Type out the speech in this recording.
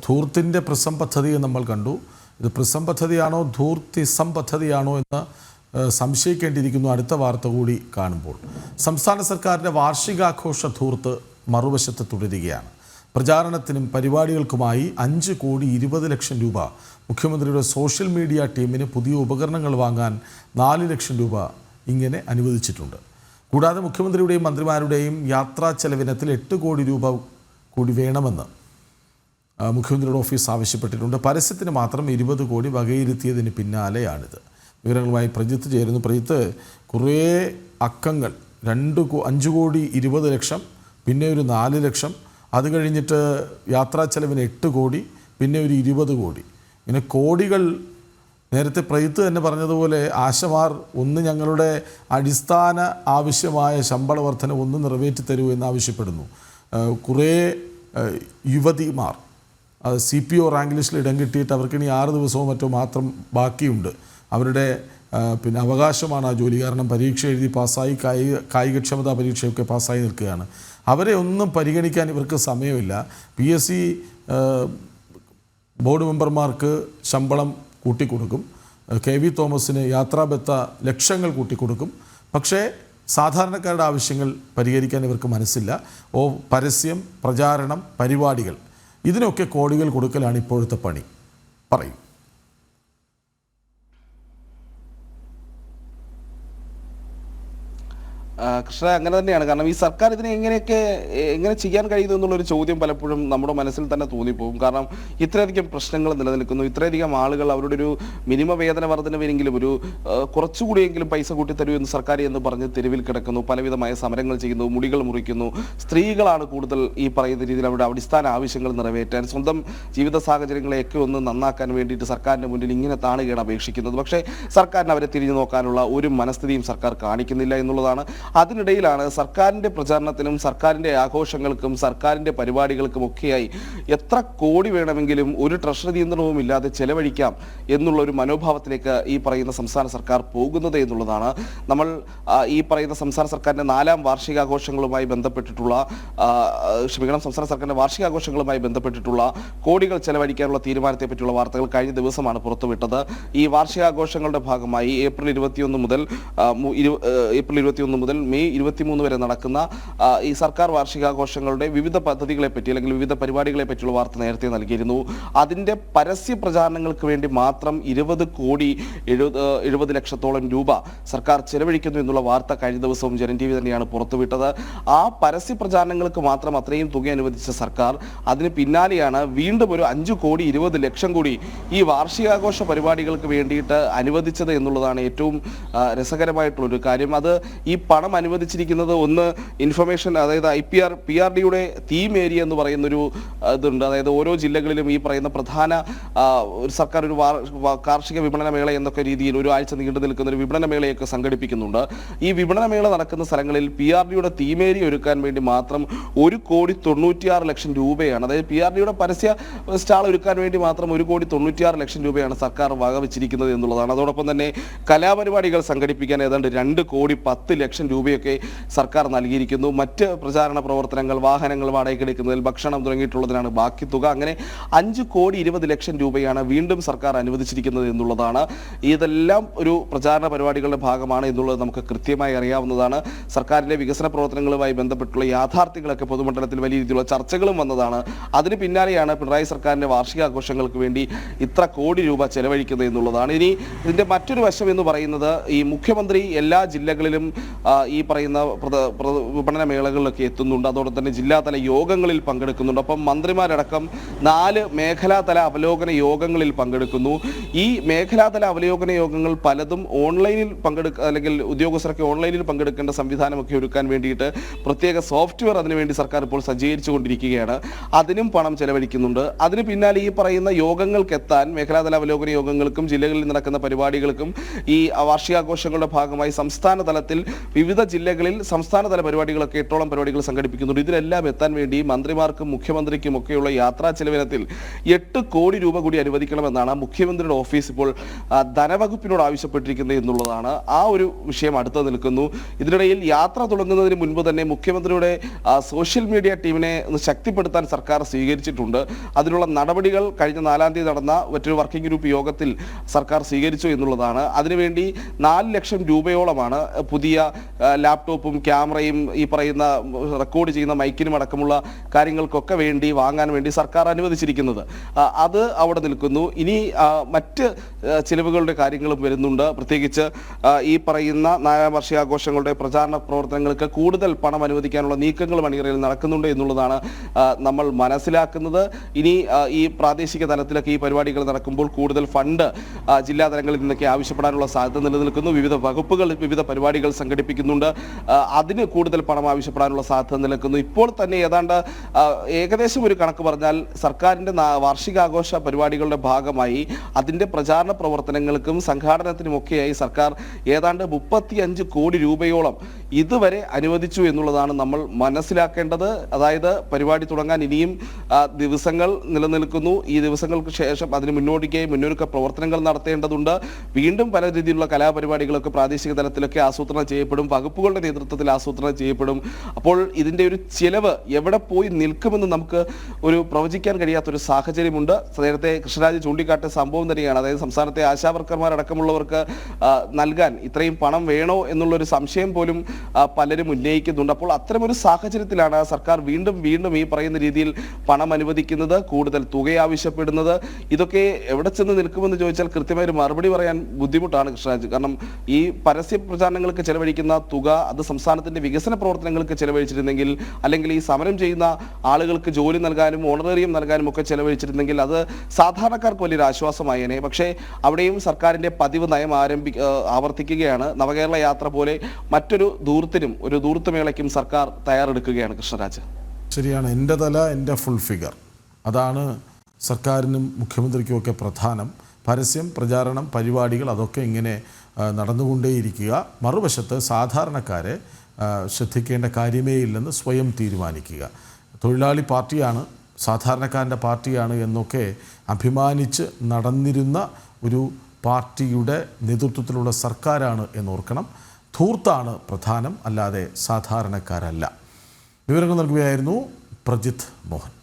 ധൂർത്തിൻ്റെ prism പദ്ധതി നമ്മൾ കണ്ടു. ഇത് പ്രിസം പദ്ധതിയാണോ ധൂർത്തിസം പദ്ധതിയാണോ എന്ന് സംശയിക്കേണ്ടിയിരിക്കുന്നു അടുത്ത വാർത്ത കൂടി കാണുമ്പോൾ. സംസ്ഥാന സർക്കാരിൻ്റെ വാർഷികാഘോഷ ധൂർത്ത് മറുവശത്ത് തുടരുകയാണ്. പ്രചാരണത്തിനും പരിപാടികൾക്കുമായി 5,20,00,000 രൂപ മുഖ്യമന്ത്രിയുടെ സോഷ്യൽ മീഡിയ ടീമിന് പുതിയ ഉപകരണങ്ങൾ വാങ്ങാൻ 4 ലക്ഷം രൂപ ഇങ്ങനെ അനുവദിച്ചിട്ടുണ്ട്. കൂടാതെ മുഖ്യമന്ത്രിയുടെയും മന്ത്രിമാരുടെയും യാത്രാ ചെലവിനത്തിൽ 8 കോടി രൂപ കൂടി വേണമെന്ന് മുഖ്യമന്ത്രിയുടെ ഓഫീസ് ആവശ്യപ്പെട്ടിട്ടുണ്ട്. പരസ്യത്തിന് മാത്രം 20 കോടി വകയിരുത്തിയതിന് പിന്നാലെയാണിത്. വിവരങ്ങളുമായി പ്രജിത്ത് ചേരുന്നു. പ്രജിത്ത്, കുറേ അക്കങ്ങൾ 5,20,00,000, പിന്നെ ഒരു 4 ലക്ഷം, അത് കഴിഞ്ഞിട്ട് യാത്രാ ചെലവിന് 8 കോടി, പിന്നെ ഒരു 20 കോടി, ഇങ്ങനെ കോടികൾ. നേരത്തെ പ്രജിത്ത് തന്നെ പറഞ്ഞതുപോലെ ആശമാർ ഒന്ന് ഞങ്ങളുടെ അടിസ്ഥാന ആവശ്യമായ ശമ്പള വർധന ഒന്ന് നിറവേറ്റി തരൂ എന്നാവശ്യപ്പെടുന്നു. കുറേ യുവതിമാർ CPO റാങ്ക് ലിസ്റ്റിൽ ഇടം കിട്ടിയിട്ട് അവർക്കിനി 6 ദിവസവും മറ്റോ മാത്രം ബാക്കിയുണ്ട്. അവരുടെ അവകാശമാണ് ആ ജോലി. കാരണം പരീക്ഷ എഴുതി പാസ്സായി, കായികക്ഷമതാ പരീക്ഷയൊക്കെ പാസ്സായി നിൽക്കുകയാണ്. അവരെ ഒന്നും പരിഗണിക്കാൻ ഇവർക്ക് സമയമില്ല. PSC ബോർഡ് മെമ്പർമാർക്ക് ശമ്പളം കൂട്ടിക്കൊടുക്കും, KV തോമസിന് യാത്രാബത്ത ലക്ഷങ്ങൾ കൂട്ടിക്കൊടുക്കും. പക്ഷേ സാധാരണക്കാരുടെ ആവശ്യങ്ങൾ പരിഹരിക്കാൻ ഇവർക്ക് മനസ്സില്ല. പരസ്യം, പ്രചാരണം, പരിപാടികൾ, ഇതിനൊക്കെ കോടികൾ കൊടുക്കലാണ് ഇപ്പോഴത്തെ പണി. പറയും. കൃഷ്ണ, അങ്ങനെ തന്നെയാണ്. കാരണം ഈ സർക്കാർ ഇതിനെ എങ്ങനെ ചെയ്യാൻ കഴിയുന്നു എന്നുള്ളൊരു ചോദ്യം പലപ്പോഴും നമ്മുടെ മനസ്സിൽ തന്നെ തോന്നിപ്പോകും. കാരണം ഇത്രയധികം പ്രശ്നങ്ങൾ നിലനിൽക്കുന്നു, ഇത്രയധികം ആളുകൾ അവരുടെ ഒരു മിനിമം വേതന വർധനവിനെങ്കിലും ഒരു കുറച്ചുകൂടിയെങ്കിലും പൈസ കൂട്ടിത്തരൂ എന്ന് സർക്കാർ എന്ന് പറഞ്ഞ് തെരുവിൽ കിടക്കുന്നു, പലവിധമായ സമരങ്ങൾ ചെയ്യുന്നു, മുടികൾ മുറിക്കുന്നു. സ്ത്രീകളാണ് കൂടുതൽ ഈ പറയുന്ന രീതിയിൽ അവരുടെ അടിസ്ഥാന ആവശ്യങ്ങൾ നിറവേറ്റാൻ, സ്വന്തം ജീവിത സാഹചര്യങ്ങളെയൊക്കെ ഒന്ന് നന്നാക്കാൻ വേണ്ടിയിട്ട് സർക്കാരിൻ്റെ മുന്നിൽ ഇങ്ങനെ താണുകയാണ് അപേക്ഷിക്കുന്നത്. പക്ഷേ സർക്കാരിന് അവരെ തിരിഞ്ഞു നോക്കാനുള്ള ഒരു മനസ്ഥിതിയും സർക്കാർ കാണിക്കുന്നില്ല എന്നുള്ളതാണ്. അതിനിടയിലാണ് സർക്കാരിൻ്റെ പ്രചാരണത്തിനും സർക്കാരിൻ്റെ ആഘോഷങ്ങൾക്കും സർക്കാരിൻ്റെ പരിപാടികൾക്കും ഒക്കെയായി എത്ര കോടി വേണമെങ്കിലും ഒരു ട്രഷറി നിയന്ത്രണവും ഇല്ലാതെ ചെലവഴിക്കാം എന്നുള്ള ഒരു മനോഭാവത്തിലേക്ക് ഈ പറയുന്ന സംസ്ഥാന സർക്കാർ പോകുന്നത് എന്നുള്ളതാണ്. നമ്മൾ ഈ പറയുന്ന സംസ്ഥാന സർക്കാരിൻ്റെ 4ാം വാർഷികാഘോഷങ്ങളുമായി ബന്ധപ്പെട്ടിട്ടുള്ള സംസ്ഥാന സർക്കാരിൻ്റെ വാർഷികാഘോഷങ്ങളുമായി ബന്ധപ്പെട്ടിട്ടുള്ള കോടികൾ ചെലവഴിക്കാനുള്ള തീരുമാനത്തെ പറ്റിയുള്ള വാർത്തകൾ കഴിഞ്ഞ ദിവസമാണ് പുറത്തുവിട്ടത്. ഈ വാർഷികാഘോഷങ്ങളുടെ ഭാഗമായി ഏപ്രിൽ 21 മുതൽ മെയ് 23 വരെ നടക്കുന്ന ഈ സർക്കാർ വാർഷികാഘോഷങ്ങളുടെ വിവിധ പദ്ധതികളെ പറ്റി അല്ലെങ്കിൽ വിവിധ പരിപാടികളെ പറ്റിയുള്ള വാർത്ത നേരത്തെ നൽകിയിരുന്നു. അതിൻ്റെ പരസ്യ പ്രചാരണങ്ങൾക്ക് വേണ്ടി മാത്രം 20,70,00,000 രൂപ സർക്കാർ ചെലവഴിക്കുന്നു എന്നുള്ള വാർത്ത കഴിഞ്ഞ ദിവസവും ജനം TV തന്നെയാണ് പുറത്തുവിട്ടത്. ആ പരസ്യ പ്രചാരണങ്ങൾക്ക് മാത്രം അത്രയും തുക അനുവദിച്ച സർക്കാർ അതിന് പിന്നാലെയാണ് വീണ്ടും ഒരു 5,20,00,000 കൂടി ഈ വാർഷികാഘോഷ പരിപാടികൾക്ക് വേണ്ടിയിട്ട് അനുവദിച്ചത് എന്നുള്ളതാണ് ഏറ്റവും രസകരമായിട്ടുള്ളൊരു കാര്യം. അത് ഈ പണം അനുവദിച്ചിരിക്കുന്നത് ഒന്ന് ഇൻഫർമേഷൻ, അതായത് PRDയുടെ തീം ഏരിയ എന്ന് പറയുന്നൊരു ഇതുണ്ട്. അതായത് ഓരോ ജില്ലകളിലും ഈ പറയുന്ന പ്രധാന സർക്കാർ ഒരു കാർഷിക വിപണന മേള എന്നൊക്കെ രീതിയിൽ ഒരു ആഴ്ച നീണ്ടു നിൽക്കുന്ന ഒരു വിപണന മേളയൊക്കെ സംഘടിപ്പിക്കുന്നുണ്ട്. ഈ വിപണന മേള നടക്കുന്ന സ്ഥലങ്ങളിൽ PRDയുടെ തീം ഏരിയ ഒരുക്കാൻ വേണ്ടി മാത്രം 1,96,00,000 രൂപയാണ്. അതായത് PRDയുടെ പരസ്യ സ്റ്റാൾ ഒരുക്കാൻ വേണ്ടി മാത്രം 1,96,00,000 രൂപയാണ് സർക്കാർ വകവെച്ചിരിക്കുന്നത് എന്നുള്ളതാണ്. അതോടൊപ്പം തന്നെ കലാപരിപാടികൾ സംഘടിപ്പിക്കാൻ ഏതാണ്ട് 2,10,00,000 രൂപയൊക്കെ സർക്കാർ നൽകിയിരിക്കുന്നു. മറ്റ് പ്രചാരണ പ്രവർത്തനങ്ങൾ, വാഹനങ്ങൾ വാടകയ്ക്കെടുക്കുന്നതിൽ, ഭക്ഷണം തുടങ്ങിയിട്ടുള്ളതിനാണ് ബാക്കി തുക. അങ്ങനെ 5,20,00,000 രൂപയാണ് വീണ്ടും സർക്കാർ അനുവദിച്ചിരിക്കുന്നത് എന്നുള്ളതാണ്. ഇതെല്ലാം ഒരു പ്രചാരണ പരിപാടികളുടെ ഭാഗമാണ് എന്നുള്ളത് നമുക്ക് കൃത്യമായി അറിയാവുന്നതാണ്. സർക്കാരിൻ്റെ വികസന പ്രവർത്തനങ്ങളുമായി ബന്ധപ്പെട്ടുള്ള യാഥാർത്ഥ്യങ്ങളൊക്കെ പൊതുമണ്ഡലത്തിൽ വലിയ രീതിയിലുള്ള ചർച്ചകളും വന്നതാണ്. അതിന് പിന്നാലെയാണ് പിണറായി സർക്കാരിൻ്റെ വാർഷികാഘോഷങ്ങൾക്ക് വേണ്ടി ഇത്ര കോടി രൂപ ചെലവഴിക്കുന്നത് എന്നുള്ളതാണ്. ഇനി ഇതിൻ്റെ മറ്റൊരു വശം എന്ന് പറയുന്നത് ഈ മുഖ്യമന്ത്രി എല്ലാ ജില്ലകളിലും ഈ പറയുന്ന വിപണന മേളകളിലൊക്കെ എത്തുന്നുണ്ട്. അതോടൊപ്പം തന്നെ ജില്ലാതല യോഗങ്ങളിൽ പങ്കെടുക്കുന്നുണ്ട്. അപ്പം മന്ത്രിമാരടക്കം 4 മേഖലാതല അവലോകന യോഗങ്ങളിൽ പങ്കെടുക്കുന്നു. ഈ മേഖലാതല അവലോകന യോഗങ്ങൾ പലതും ഓൺലൈനിൽ അല്ലെങ്കിൽ ഉദ്യോഗസ്ഥരൊക്കെ ഓൺലൈനിൽ പങ്കെടുക്കേണ്ട സംവിധാനമൊക്കെ ഒരുക്കാൻ വേണ്ടിയിട്ട് പ്രത്യേക സോഫ്റ്റ്വെയർ അതിനുവേണ്ടി സർക്കാർ ഇപ്പോൾ സജ്ജീകരിച്ചു കൊണ്ടിരിക്കുകയാണ്. അതിനും പണം ചെലവഴിക്കുന്നുണ്ട്. അതിന് പിന്നാലെ ഈ പറയുന്ന യോഗങ്ങൾക്കെത്താൻ, മേഖലാതല അവലോകന യോഗങ്ങൾക്കും ജില്ലകളിൽ നടക്കുന്ന പരിപാടികൾക്കും ഈ വാർഷികാഘോഷങ്ങളുടെ ഭാഗമായി സംസ്ഥാന തലത്തിൽ വിവിധ ജില്ലകളിൽ സംസ്ഥാനതല പരിപാടികളൊക്കെ 8ഓളം പരിപാടികൾ സംഘടിപ്പിക്കുന്നുണ്ട്. ഇതിലെല്ലാം എത്താൻ വേണ്ടി മന്ത്രിമാർക്കും മുഖ്യമന്ത്രിക്കും ഒക്കെയുള്ള യാത്രാ ചെലവിനത്തിൽ 8 കോടി രൂപ കൂടി അനുവദിക്കണമെന്നാണ് മുഖ്യമന്ത്രിയുടെ ഓഫീസ് ഇപ്പോൾ ധനവകുപ്പിനോട് ആവശ്യപ്പെട്ടിരിക്കുന്നത് എന്നുള്ളതാണ്. ആ ഒരു വിഷയം അടുത്ത് നിൽക്കുന്നു. ഇതിനിടയിൽ യാത്ര തുടങ്ങുന്നതിന് മുൻപ് തന്നെ മുഖ്യമന്ത്രിയുടെ സോഷ്യൽ മീഡിയ ടീമിനെ ശക്തിപ്പെടുത്താൻ സർക്കാർ സ്വീകരിച്ചിട്ടുണ്ട്. അതിനുള്ള നടപടികൾ കഴിഞ്ഞ 4-ാം തീയതി നടന്ന മറ്റൊരു വർക്കിംഗ് ഗ്രൂപ്പ് യോഗത്തിൽ സർക്കാർ സ്വീകരിച്ചു എന്നുള്ളതാണ്. അതിനുവേണ്ടി 4 ലക്ഷം രൂപയോളമാണ് പുതിയ ലാപ്ടോപ്പും ക്യാമറയും ഈ പറയുന്ന റെക്കോർഡ് ചെയ്യുന്ന മൈക്കിനും അടക്കമുള്ള കാര്യങ്ങൾക്കൊക്കെ വേണ്ടി വാങ്ങാൻ വേണ്ടി സർക്കാർ അനുവദിച്ചിരിക്കുന്നത്. അത് അവിടെ നിൽക്കുന്നു. ഇനി മറ്റ് ചിലവുകളുടെ കാര്യങ്ങളും വരുന്നുണ്ട്. പ്രത്യേകിച്ച് ഈ പറയുന്ന 4ാം വാർഷികാഘോഷങ്ങളുടെ പ്രചാരണ പ്രവർത്തനങ്ങൾക്ക് കൂടുതൽ പണം അനുവദിക്കാനുള്ള നീക്കങ്ങൾ അണിയറയിൽ നടക്കുന്നുണ്ട് എന്നുള്ളതാണ് നമ്മൾ മനസ്സിലാക്കുന്നത്. ഇനി ഈ പ്രാദേശിക തലത്തിലൊക്കെ ഈ പരിപാടികൾ നടക്കുമ്പോൾ കൂടുതൽ ഫണ്ട് ജില്ലാ തലങ്ങളിൽ നിന്നൊക്കെ ആവശ്യപ്പെടാനുള്ള സാധ്യത നിലനിൽക്കുന്നു. വിവിധ വകുപ്പുകൾ വിവിധ പരിപാടികൾ സംഘടിപ്പിക്കുന്നുണ്ട്. അതിന് കൂടുതൽ പണം ആവശ്യപ്പെടാനുള്ള സാധ്യത നിലനിൽക്കുന്നു. ഇപ്പോൾ തന്നെ ഏകദേശം ഒരു കണക്ക് പറഞ്ഞാൽ സർക്കാരിൻ്റെ വാർഷികാഘോഷ പരിപാടികളുടെ ഭാഗമായി അതിൻ്റെ പ്രചാരണ പ്രവർത്തനങ്ങൾക്കും സംഘാടനത്തിനുമൊക്കെയായി സർക്കാർ ഏതാണ്ട് 35 കോടി രൂപയോളം ഇതുവരെ അനുവദിച്ചു എന്നുള്ളതാണ് നമ്മൾ മനസ്സിലാക്കേണ്ടത്. അതായത് പരിപാടി തുടങ്ങാൻ ഇനിയും ദിവസങ്ങൾ നിലനിൽക്കുന്നു. ഈ ദിവസങ്ങൾക്ക് ശേഷം അതിന് മുന്നൊരുക്ക പ്രവർത്തനങ്ങൾ നടത്തേണ്ടതുണ്ട്. വീണ്ടും പല രീതിയിലുള്ള കലാപരിപാടികളൊക്കെ പ്രാദേശിക തലത്തിലൊക്കെ ആസൂത്രണം ചെയ്യപ്പെടും. വകുപ്പുകളുടെ നേതൃത്വത്തിൽ ആസൂത്രണം ചെയ്യപ്പെടും. അപ്പോൾ ഇതിൻ്റെ ഒരു ചിലവ് എവിടെ പോയി നിൽക്കുമെന്ന് നമുക്ക് ഒരു പ്രവചിക്കാൻ കഴിയാത്തൊരു സാഹചര്യമുണ്ട്. നേരത്തെ കൃഷ്ണരാജ് ചൂണ്ടിക്കാട്ടിയ സംഭവം തന്നെയാണ്. അതായത് സംസ്ഥാനത്തെ ആശാവർക്കർമാരടക്കമുള്ളവർക്ക് നൽകാൻ ഇത്രയും പണം വേണോ എന്നുള്ളൊരു സംശയം പോലും പലരും ഉന്നയിക്കുന്നുണ്ട്. അപ്പോൾ അത്തരമൊരു സാഹചര്യത്തിലാണ് സർക്കാർ വീണ്ടും ഈ പറയുന്ന രീതിയിൽ പണം അനുവദിക്കുന്നത്, കൂടുതൽ തുക ആവശ്യപ്പെടുന്നത്. ഇതൊക്കെ എവിടെ ചെന്ന് നിൽക്കുമെന്ന് ചോദിച്ചാൽ കൃത്യമായൊരു മറുപടി പറയാൻ ബുദ്ധിമുട്ടാണ് കൃഷ്ണരാജ്. കാരണം ഈ പരസ്യ പ്രചാരണങ്ങൾക്ക് ചെലവഴിക്കുന്ന തുക അത് സംസ്ഥാനത്തിന്റെ വികസന പ്രവർത്തനങ്ങൾക്ക് ചെലവഴിച്ചിരുന്നെങ്കിൽ, അല്ലെങ്കിൽ ഈ സമരം ചെയ്യുന്ന ആളുകൾക്ക് ജോലി നൽകാനും ഓണറേറിയം നൽകാനും ഒക്കെ ചെലവഴിച്ചിരുന്നെങ്കിൽ അത് സാധാരണക്കാർക്ക് വലിയൊരു ആശ്വാസമായേനെ. പക്ഷേ അവിടെയും സർക്കാരിന്റെ പതിവ് നയം ആവർത്തിക്കുകയാണ്. നവകേരള യാത്ര പോലെ മറ്റൊരു ഒരു ധൂർത്തുമേളയ്ക്കും സർക്കാർ തയ്യാറെടുക്കുകയാണ് കൃഷ്ണരാജ്. ശരിയാണ്. എൻ്റെ തല എൻ്റെ ഫുൾ ഫിഗർ, അതാണ് സർക്കാരിനും മുഖ്യമന്ത്രിക്കുമൊക്കെ പ്രധാനം. പരസ്യം, പ്രചാരണം, പരിപാടികൾ അതൊക്കെ ഇങ്ങനെ നടന്നുകൊണ്ടേയിരിക്കുക. മറുവശത്ത് സാധാരണക്കാരെ ശ്രദ്ധിക്കേണ്ട കാര്യമേ ഇല്ലെന്ന് സ്വയം തീരുമാനിക്കുക. തൊഴിലാളി പാർട്ടിയാണ്, സാധാരണക്കാരൻ്റെ പാർട്ടിയാണ് എന്നൊക്കെ അഭിമാനിച്ച് നടന്നിരുന്ന ഒരു പാർട്ടിയുടെ നേതൃത്വത്തിലുള്ള സർക്കാരാണ് എന്നോർക്കണം. ധൂർത്താണ് പ്രധാനം, അല്ലാതെ സാധാരണക്കാരല്ല. വിവരങ്ങൾ നൽകുകയായിരുന്നു പ്രജിത്ത് മോഹൻ.